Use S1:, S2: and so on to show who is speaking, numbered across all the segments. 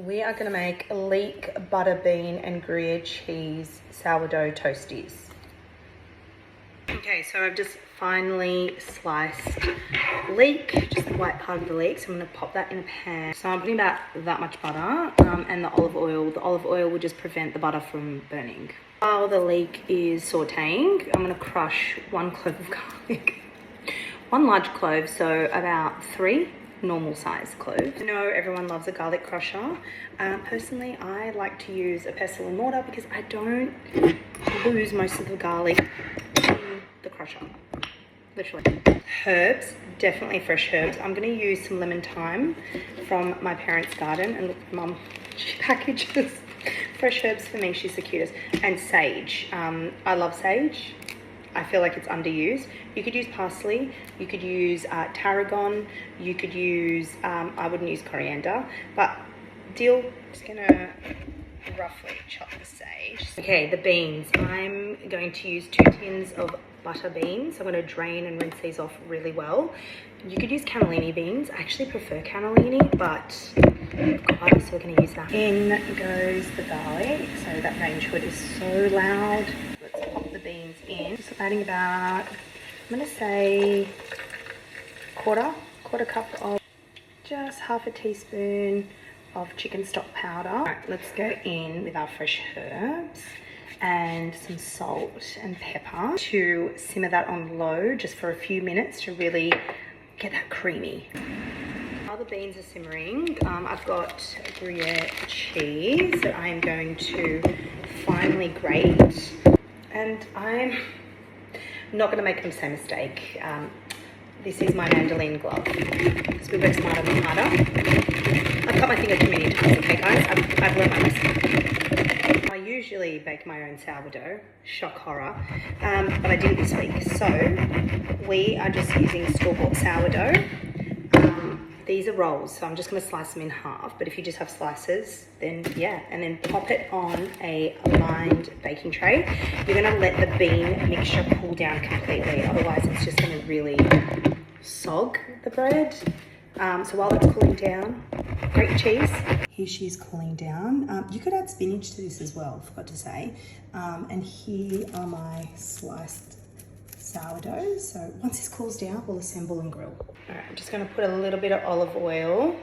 S1: We are gonna make Leek butter bean and Gruyere cheese sourdough toasties. Okay, so I've just finally sliced leek, just the white part of the leek. So I'm gonna pop that in a pan. So I'm putting about that much butter and the olive oil. The olive oil will just prevent the butter from burning. While the leek is sauteing, I'm gonna crush 1 clove of garlic. 1 large clove, so about 3 normal size cloves. I know everyone loves a garlic crusher. Personally, I like to use a pestle and mortar because I don't lose most of the garlic in the crusher, literally. Herbs, definitely fresh herbs. I'm gonna use some lemon thyme from my parents' garden, and look, Mum, she packages fresh herbs for me. She's the cutest. And sage. I love sage. I feel like it's underused. You could use parsley, you could use tarragon, you could use, I wouldn't use coriander, but deal, just gonna roughly chop the sage. Okay, the beans. I'm going to use 2 tins of butter beans. I'm gonna drain and rinse these off really well. You could use cannellini beans. I actually prefer cannellini, but I've got butter, so we're gonna use that. In goes the garlic. So that range hood is so loud. Let's pop the beans in. So adding about, I'm gonna say quarter cup of, just half a teaspoon of chicken stock powder. All right, let's go in with our fresh herbs and some salt and pepper to simmer that on low just for a few minutes to really get that creamy. While the beans are simmering, I've got Gruyere cheese that I am going to finely grate, and I'm not going to make the same mistake. This is my mandolin glove, because we work smarter not harder. I've cut my finger too many times, okay guys? I've learned my lesson. I usually bake my own sourdough, shock horror, but I didn't this week. So we are just using store-bought sourdough. These are rolls, so I'm just going to slice them in half, but if you just have slices, then yeah, and then pop it on a lined baking tray. You're going to let the bean mixture cool down completely, otherwise it's just going to really sog the bread. So while that's cooling down, grate your cheese. Here she's cooling down. You could add spinach to this as well, forgot to say. And here are my sliced sourdough. So once this cools down, we'll assemble and grill. All right, I'm just gonna put a little bit of olive oil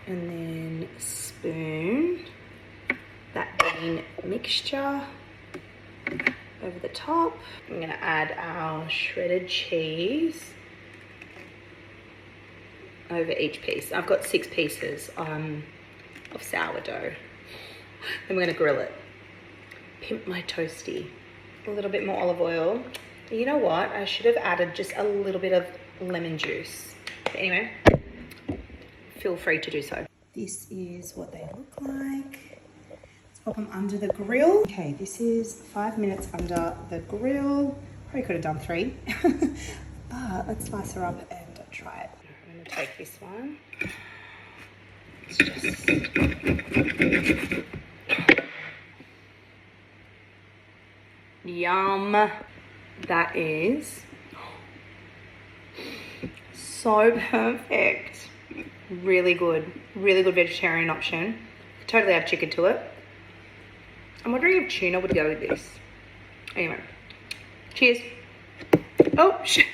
S1: and then spoon that bean mixture over the top. I'm gonna add our shredded cheese over each piece. I've got 6 pieces of sourdough. Then we're gonna grill it. Pimp my toasty. A little bit more olive oil. You know what? I should have added just a little bit of lemon juice. But anyway, feel free to do so. This is what they look like. Let's pop them under the grill. Okay, this is 5 minutes under the grill. Probably could have done 3. But let's slice her up and try it. I'm going to take this one. It's just... Yum. That is so perfect. Really good vegetarian option. Totally add chicken to it. I'm wondering if tuna would go with this. Anyway, cheers. Oh shit.